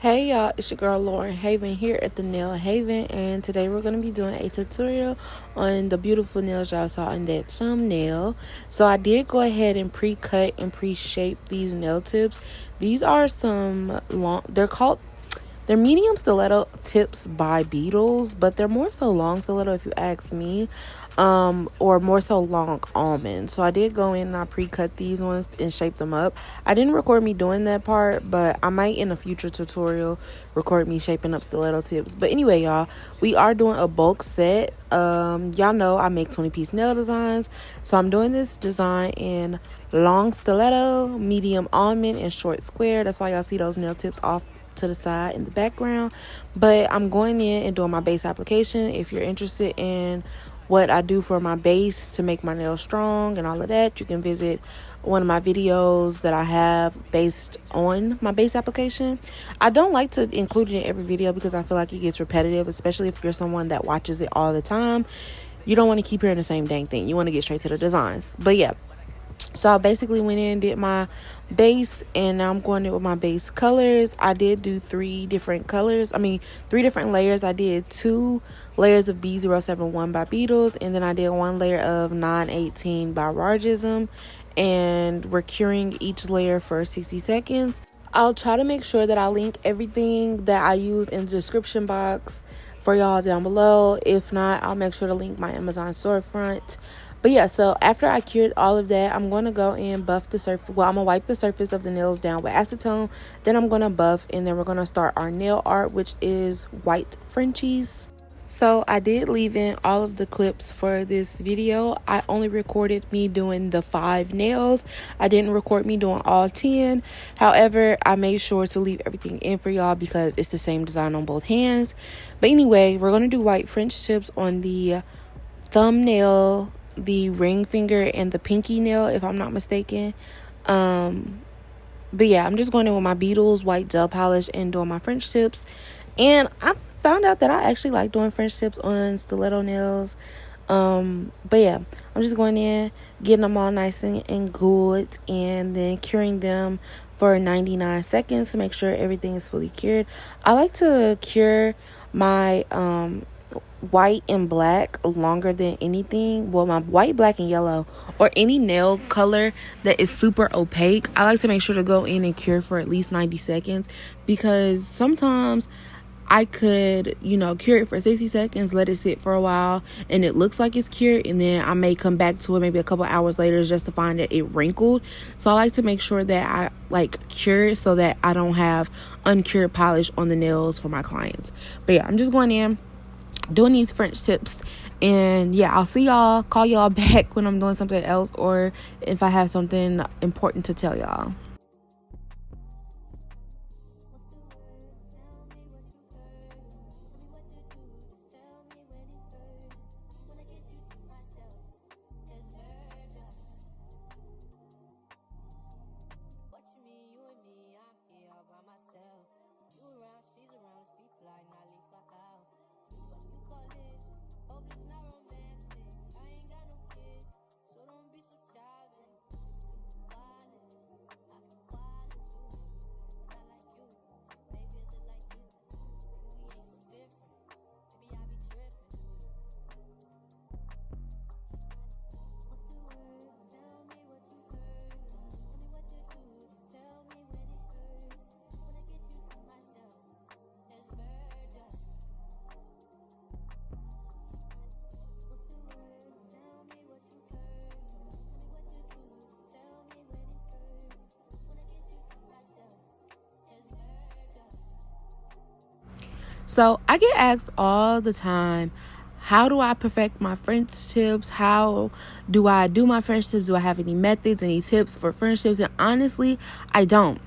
Hey y'all, it's your girl Lauren Haven here at the Nail Haven, and today we're going to be doing a tutorial on the beautiful nails y'all saw in that thumbnail. So I did go ahead and pre-cut and pre-shape these nail tips. These are some long, they're medium stiletto tips by Beetles, but they're more so long stiletto if you ask me, or more so long almond. So I did go in and I pre-cut these ones and shape them up. I didn't record me doing that part, but I might in a future tutorial record me shaping up stiletto tips. But anyway, y'all, we are doing a bulk set. Y'all know I make 20-piece nail designs, so I'm doing this design in long stiletto, medium almond, and short square. That's why y'all see those nail tips off to the side in the background. But I'm going in and doing my base application. If you're interested in what I do for my base to make my nails strong and all of that, you can visit one of my videos that I have based on my base application. I don't like to include it in every video because I feel like it gets repetitive, especially if you're someone that watches it all the time. You don't want to keep hearing the same dang thing. You want to get straight to the designs. But yeah, so I basically went in and did my base, and now I'm going in with my base colors. I did do three different layers. I did 2 layers of B071 by Beetles, and then I did 1 layer of 918 by Ragism, and we're curing each layer for 60 seconds. I'll try to make sure that I link everything that I used in the description box for y'all down below. If not, I'll make sure to link my Amazon storefront. But yeah, so after I cured all of that, I'm going to go and buff the surface. Well, I'm going to wipe the surface of the nails down with acetone. Then I'm going to buff, and then we're going to start our nail art, which is white Frenchies. So I did leave in all of the clips for this video. I only recorded me doing the 5 nails. I didn't record me doing all 10. However, I made sure to leave everything in for y'all because it's the same design on both hands. But anyway, we're going to do white French tips on the thumbnail, the ring finger, and the pinky nail, if I'm not mistaken. But yeah, I'm just going in with my Beetles white gel polish and doing my French tips. And I found out that I actually like doing French tips on stiletto nails. But yeah, I'm just going in, getting them all nice and good, and then curing them for 99 seconds to make sure everything is fully cured. I like to cure my white and black longer than anything. Well, my white, black, and yellow, or any nail color that is super opaque, I like to make sure to go in and cure for at least 90 seconds, because sometimes I could, cure it for 60 seconds, let it sit for a while, and it looks like it's cured, and then I may come back to it maybe a couple hours later just to find that it wrinkled. So I like to make sure that I cure it so that I don't have uncured polish on the nails for my clients. But yeah, I'm just going in, doing these French tips, and yeah, I'll call y'all back when I'm doing something else, or if I have something important to tell y'all. So I get asked all the time, how do I perfect my French tips? How do I do my French tips? Do I have any methods, any tips for French tips? And honestly, I don't.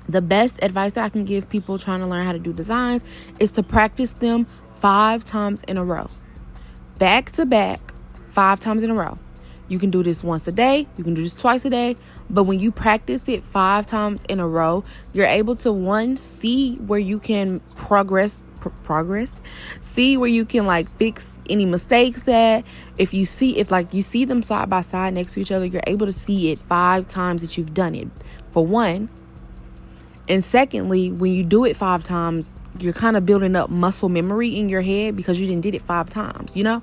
The best advice that I can give people trying to learn how to do designs is to practice them 5 times in a row. Back to back, 5 times in a row. You can do this once a day. You can do this twice a day. But when you practice it 5 times in a row, you're able to, see where you can progress, see where you can fix any mistakes that if you see them side by side next to each other, you're able to see it 5 times that you've done it. For one, And secondly, when you do it 5 times, you're kind of building up muscle memory in your head because you didn't did it 5 times, you know?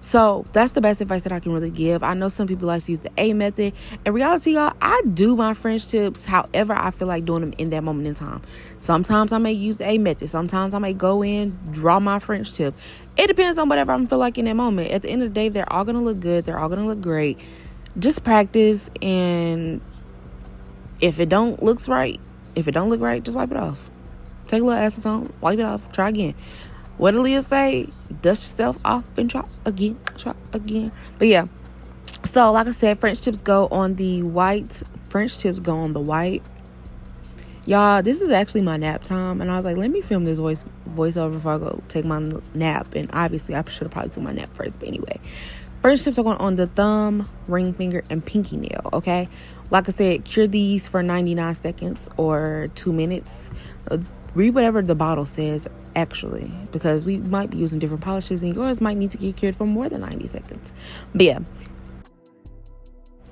So that's the best advice that I can really give. I know some people like to use the A method. In reality, y'all, I do my French tips however I feel like doing them in that moment in time. Sometimes I may use the A method. Sometimes I may go in, draw my French tip. It depends on whatever I feel like in that moment. At the end of the day, they're all going to look good. They're all going to look great. Just practice, and if it don't look right, just wipe it off. Take a little acetone, wipe it off, try again. What Aaliyah say? Dust yourself off and try again. But yeah, so like I said, French tips go on the white. Y'all, this is actually my nap time, and I was like, let me film this voiceover before I go take my nap. And obviously, I should have probably took my nap first, but anyway. French tips are going on the thumb, ring finger, and pinky nail, okay? Like I said, cure these for 99 seconds or 2 minutes. Read whatever the bottle says, actually, because we might be using different polishes, and yours might need to get cured for more than 90 seconds. But yeah.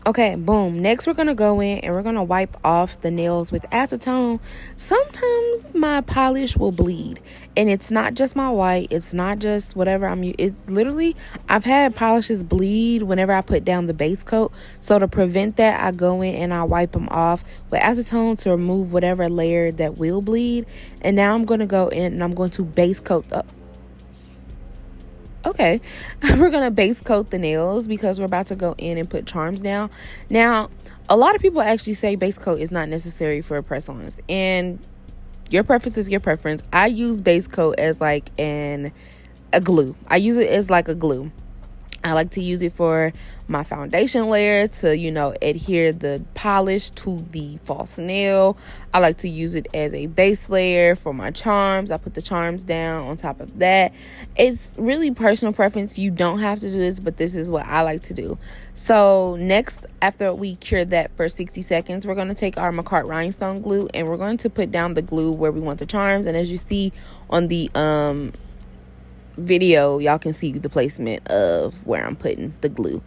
Okay, boom. Next, we're going to go in and we're going to wipe off the nails with acetone. Sometimes my polish will bleed, and it's not just my white. It's not just whatever I'm using. It literally, I've had polishes bleed whenever I put down the base coat. So to prevent that, I go in and I wipe them off with acetone to remove whatever layer that will bleed. And now I'm going to go in and I'm going to base coat up. Okay, we're going to base coat the nails because we're about to go in and put charms down. Now, a lot of people actually say base coat is not necessary for press-ons, and your preference is your preference. I use base coat as like a glue. I use it as like a glue. I like to use it for my foundation layer to, adhere the polish to the false nail. I like to use it as a base layer for my charms. I put the charms down on top of that. It's really personal preference. You don't have to do this, but this is what I like to do. So next, after we cure that for 60 seconds, we're going to take our McCart rhinestone glue and we're going to put down the glue where we want the charms. And as you see on the video, y'all can see the placement of where I'm putting the glue,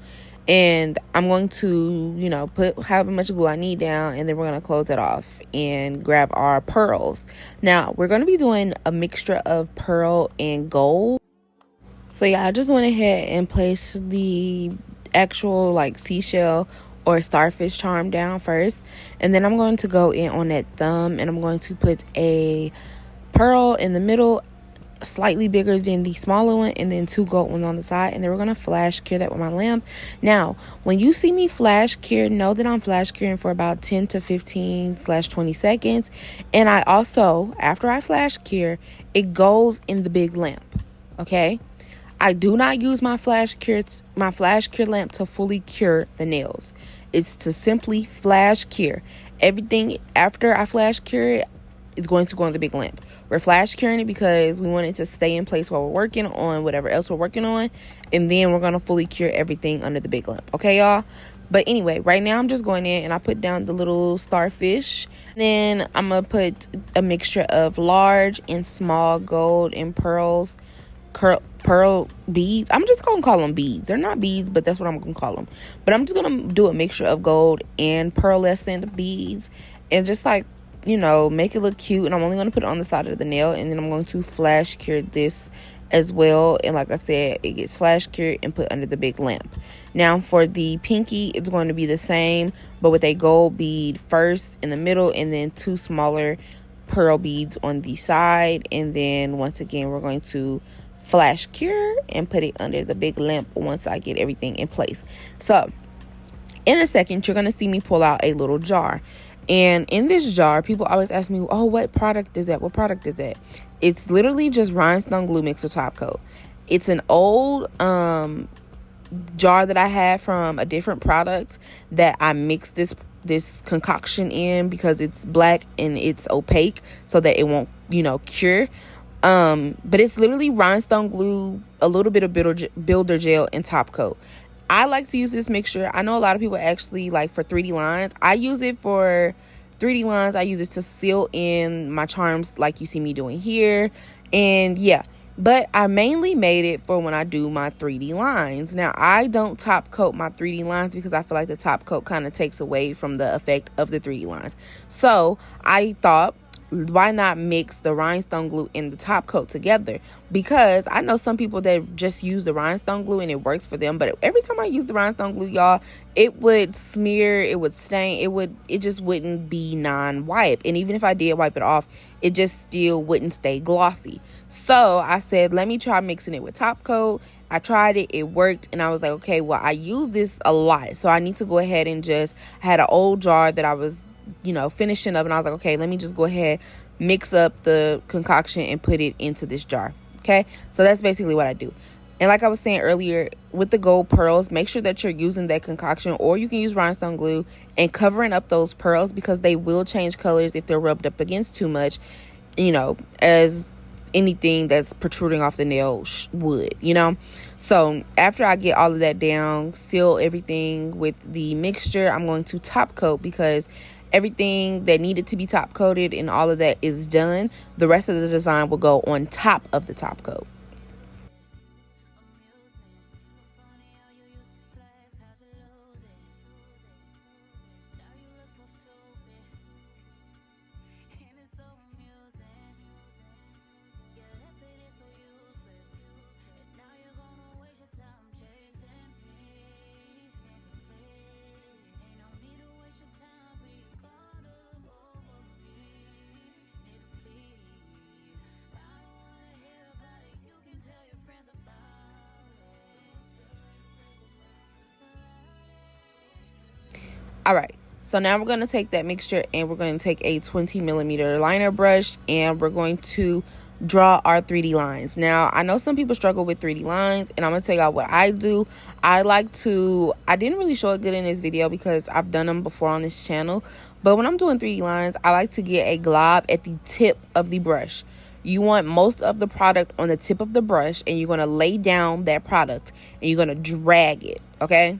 and I'm going to put however much glue I need down, and then we're going to close it off and grab our pearls. Now we're going to be doing a mixture of pearl and gold. So yeah, I just went ahead and placed the actual like seashell or starfish charm down first, and then I'm going to go in on that thumb and I'm going to put a pearl in the middle, slightly bigger than the smaller one, and then 2 gold ones on the side, and then we're gonna flash cure that with my lamp. Now when you see me flash cure, know that I'm flash curing for about 10 to 15/20 seconds, and I also, after I flash cure, it goes in the big lamp. Okay, I do not use my flash cure lamp to fully cure the nails. It's to simply flash cure. Everything after I flash cure it is going to go in the big lamp. We're flash curing it because we want it to stay in place while we're working on whatever else we're working on, and then we're going to fully cure everything under the big lamp. Okay, y'all? But anyway, right now I'm just going in and I put down the little starfish. Then I'm going to put a mixture of large and small gold and pearl beads. I'm just going to call them beads. They're not beads, but that's what I'm going to call them. But I'm just going to do a mixture of gold and pearlescent beads, and just like, make it look cute. And I'm only going to put it on the side of the nail, and then I'm going to flash cure this as well. And like I said, it gets flash cured and put under the big lamp. Now for the pinky, it's going to be the same, but with a gold bead first in the middle, and then 2 smaller pearl beads on the side. And then once again, we're going to flash cure and put it under the big lamp once I get everything in place. So in a second, you're going to see me pull out a little jar. And in this jar, people always ask me, oh, what product is that? What product is that? It's literally just rhinestone glue mixed with top coat. It's an old jar that I had from a different product that I mixed this concoction in because it's black and it's opaque so that it won't, cure. But it's literally rhinestone glue, a little bit of builder gel, and top coat. I like to use this mixture. I know a lot of people actually like for 3D lines. I use it for 3D lines. I use it to seal in my charms like you see me doing here. And yeah, but I mainly made it for when I do my 3D lines. Now, I don't top coat my 3D lines because I feel like the top coat kind of takes away from the effect of the 3D lines. So I thought, why not mix the rhinestone glue and the top coat together? Because I know some people that just use the rhinestone glue and it works for them, but every time I use the rhinestone glue, y'all, it would smear, it would stain, it just wouldn't be non-wipe. And even if I did wipe it off, it just still wouldn't stay glossy. So I said, let me try mixing it with top coat. I tried it, it worked, and I was like, okay, well, I use this a lot, so I need to go ahead and I had an old jar that I was finishing up, and I was like, okay, let me just go ahead, mix up the concoction and put it into this jar. Okay, so that's basically what I do. And like I was saying earlier, with the gold pearls, make sure that you're using that concoction, or you can use rhinestone glue and covering up those pearls, because they will change colors if they're rubbed up against too much, as anything that's protruding off the nail would. So after I get all of that down, seal everything with the mixture, I'm going to top coat, because everything that needed to be top coated and all of that is done. The rest of the design will go on top of the top coat. All right, so now we're going to take that mixture and we're going to take a 20 millimeter liner brush and we're going to draw our 3D lines. Now, I know some people struggle with 3D lines, and I'm going to tell y'all what I do. I didn't really show it good in this video because I've done them before on this channel, but when I'm doing 3D lines, I like to get a glob at the tip of the brush. You want most of the product on the tip of the brush, and you're going to lay down that product and you're going to drag it, okay?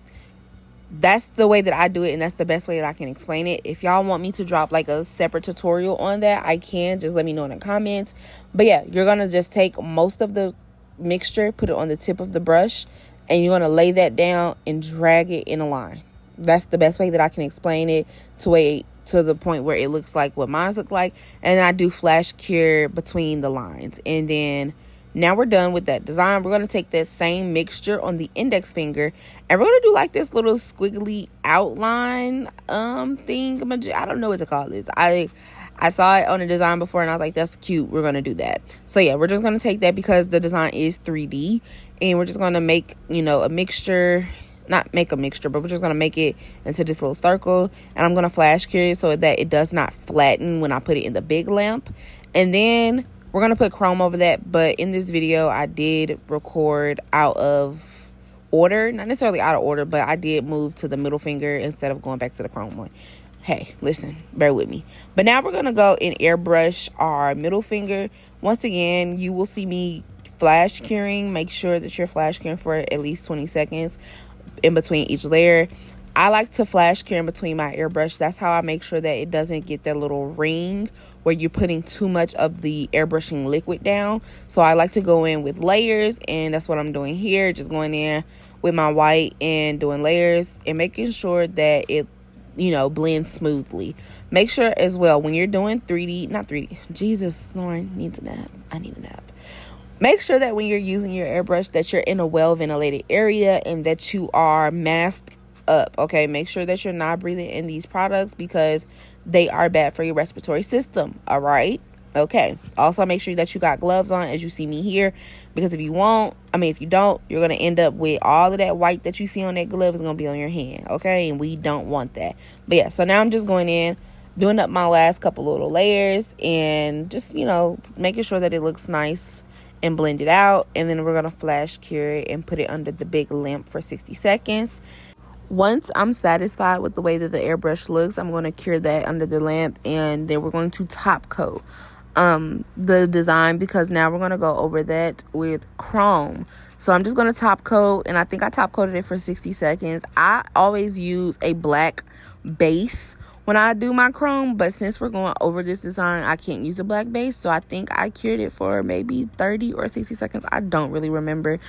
That's the way that I do it, and that's the best way that I can explain it. If y'all want me to drop like a separate tutorial on that, I can. Just let me know in the comments. But yeah, you're going to just take most of the mixture, put it on the tip of the brush, and you're going to lay that down and drag it in a line. That's the best way that I can explain it to the point where it looks like what mine look like. And then I do flash cure between the lines. And then now we're done with that design. We're going to take that same mixture on the index finger, and we're going to do like this little squiggly outline thing. I don't know what to call this. I saw it on a design before and I was like, that's cute. We're going to do that. So yeah, we're just going to take that because the design is 3D, and we're just going to make, a mixture. Not make a mixture, but we're just going to make it into this little circle, and I'm going to flash cure it so that it does not flatten when I put it in the big lamp. And then we're going to put chrome over that, but in this video, I did record out of order. Not necessarily out of order, but I did move to the middle finger instead of going back to the chrome one. Hey, listen, bear with me. But now we're going to go and airbrush our middle finger. Once again, you will see me flash curing. Make sure that you're flash curing for at least 20 seconds in between each layer. I like to flash cure in between my airbrush. That's how I make sure that it doesn't get that little ring where you're putting too much of the airbrushing liquid down. So I like to go in with layers, and that's what I'm doing here. Just going in with my white and doing layers and making sure that it, blends smoothly. Make sure as well when you're doing 3D, Jesus, Lauren needs a nap. I need a nap. Make sure that when you're using your airbrush that you're in a well-ventilated area and that you are masked up, okay? Make sure that you're not breathing in these products because they are bad for your respiratory system, all right? Okay. Also, make sure that you got gloves on as you see me here, because if you don't, you're going to end up with all of that white that you see on that glove is going to be on your hand, okay? And we don't want that. But yeah, so now I'm just going in, doing up my last couple little layers and just, making sure that it looks nice and blend it out. And then we're going to flash cure it and put it under the big lamp for 60 seconds. Once I'm satisfied with the way that the airbrush looks, I'm going to cure that under the lamp, and then we're going to top coat the design, because now we're going to go over that with chrome. So I'm just going to top coat, and I think I top coated it for 60 seconds. I always use a black base when I do my chrome, but since we're going over this design, I can't use a black base, so I think I cured it for maybe 30 or 60 seconds. I don't really remember,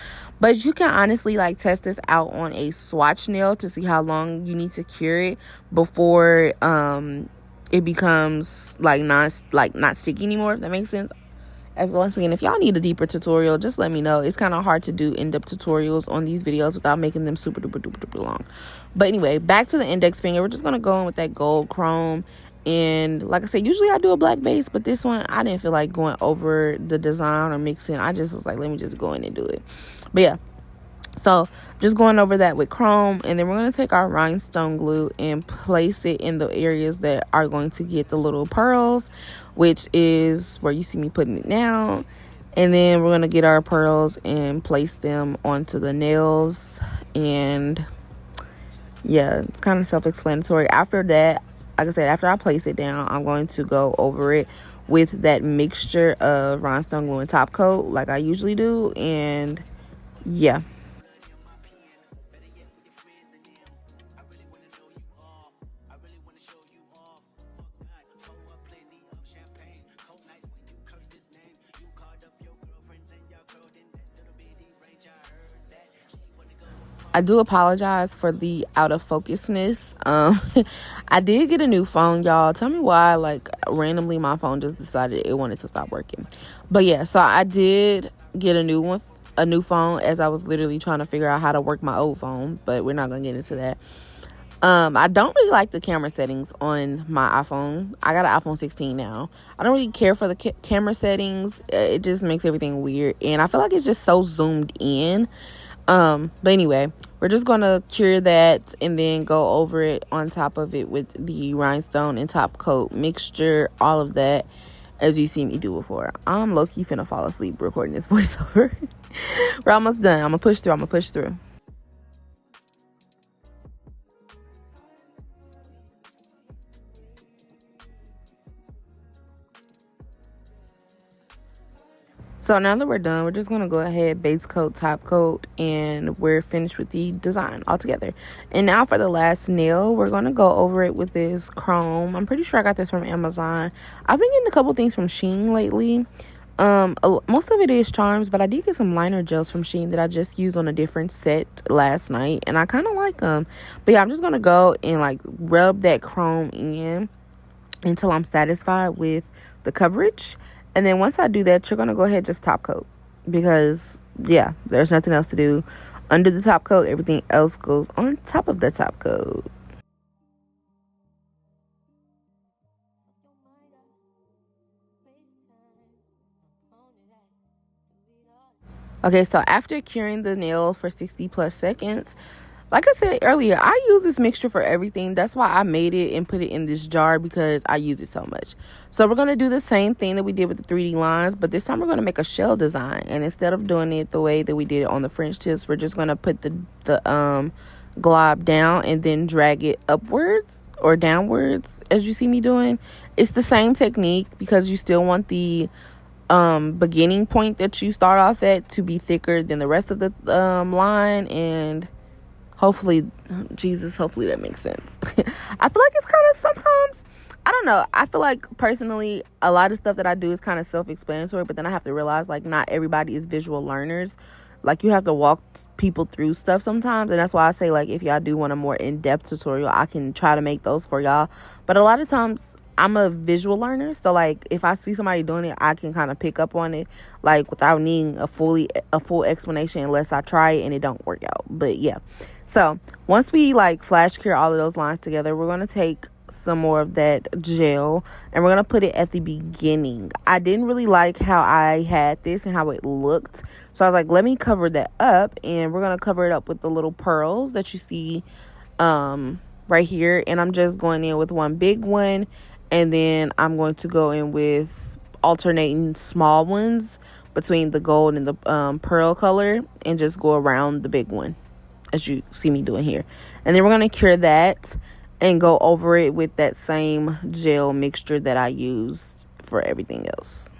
but you can honestly test this out on a swatch nail to see how long you need to cure it before it becomes like not sticky anymore, if that makes sense. Once again, if y'all need a deeper tutorial, just let me know. It's kind of hard to do in-depth tutorials on these videos without making them super duper duper duper long. But anyway, back to the index finger. We're just going to go in with that gold chrome. And like I said, usually I do a black base, but this one I didn't feel like going over the design or mixing. I just was like, let me just go in and do it. But yeah, so just going over that with chrome, and then we're going to take our rhinestone glue and place it in the areas that are going to get the little pearls, which is where you see me putting it down. And then we're going to get our pearls and place them onto the nails. And yeah, it's kind of self-explanatory. After that, like I said, after I place it down, I'm going to go over it with that mixture of rhinestone glue and top coat like I usually do. And yeah. I do apologize for the out of focusness. I did get a new phone, y'all. Tell me why, like, randomly my phone just decided it wanted to stop working. But yeah, so I did get a new phone, as I was literally trying to figure out how to work my old phone, but we're not gonna get into that. I don't really like the camera settings on my iPhone. I got an iPhone 16 now. I don't really care for the camera settings. It just makes everything weird, and I feel like it's just so zoomed in. But anyway, we're just gonna cure that and then go over it on top of it with the rhinestone and top coat mixture, all of that, as you see me do before. I'm low-key finna fall asleep recording this voiceover. We're almost done. I'm gonna push through. So now that we're done, we're just going to go ahead, base coat, top coat, and we're finished with the design altogether. And now for the last nail, we're going to go over it with this chrome. I'm pretty sure I got this from Amazon. I've been getting a couple things from Shein lately. Most of it is charms, but I did get some liner gels from Shein that I just used on a different set last night, and I kind of like them. But yeah, I'm just going to go and like rub that chrome in until I'm satisfied with the coverage. And then once I do that, you're going to go ahead and just top coat, because yeah, there's nothing else to do under the top coat. Everything else goes on top of the top coat. Okay, so after curing the nail for 60 plus seconds, like I said earlier, I use this mixture for everything. That's why I made it and put it in this jar, because I use it so much. So we're going to do the same thing that we did with the 3D lines, but this time we're going to make a shell design. And instead of doing it the way that we did it on the French tips, we're just going to put the glob down and then drag it upwards or downwards, as you see me doing. It's the same technique, because you still want the beginning point that you start off at to be thicker than the rest of the line. And hopefully that makes sense. I feel like it's kind of, sometimes, I don't know, I feel like personally a lot of stuff that I do is kind of self-explanatory, but then I have to realize, like, not everybody is visual learners. Like, you have to walk people through stuff sometimes, and that's why I say, like, if y'all do want a more in-depth tutorial, I can try to make those for y'all. But a lot of times I'm a visual learner, so like if I see somebody doing it, I can kind of pick up on it, like, without needing a full explanation, unless I try it and it don't work out. But yeah, so once we like flash cure all of those lines together, we're going to take some more of that gel and we're going to put it at the beginning. I didn't really like how I had this and how it looked, so I was like, let me cover that up, and we're going to cover it up with the little pearls that you see right here. And I'm just going in with one big one, and then I'm going to go in with alternating small ones between the gold and the pearl color, and just go around the big one, as you see me doing here. And then we're going to cure that and go over it with that same gel mixture that I used for everything else.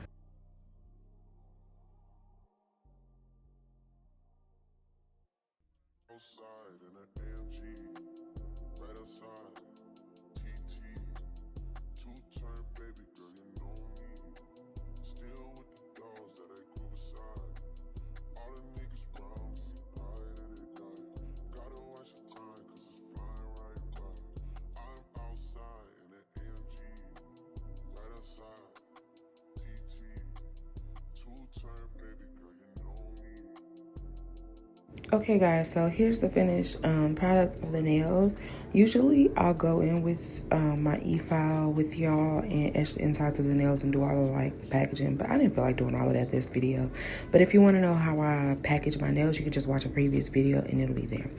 Okay guys, so here's the finished product of the nails. Usually I'll go in with my e-file with y'all and etch the insides of the nails and do all of like the packaging, but I didn't feel like doing all of that this video. But if you want to know how I package my nails, you can just watch a previous video and it'll be there.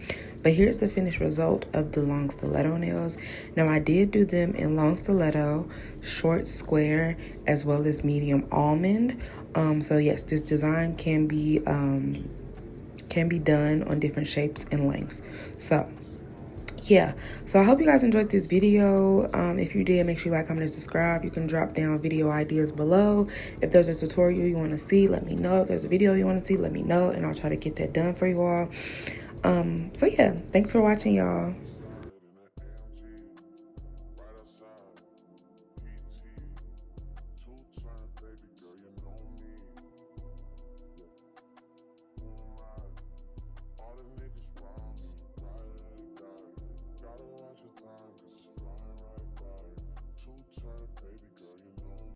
But here's the finished result of the long stiletto nails. Now I did do them in long stiletto, short square, as well as medium almond. So yes, this design can be done on different shapes and lengths. So yeah, so I hope you guys enjoyed this video. If you did, make sure you like, comment, and subscribe. You can drop down video ideas below. If there's a tutorial you want to see, let me know. If there's a video you want to see, let me know, and I'll try to get that done for you all. So yeah, thanks for watching, y'all. Gotta watch your time, cause it's flying right by. Two-turn, baby.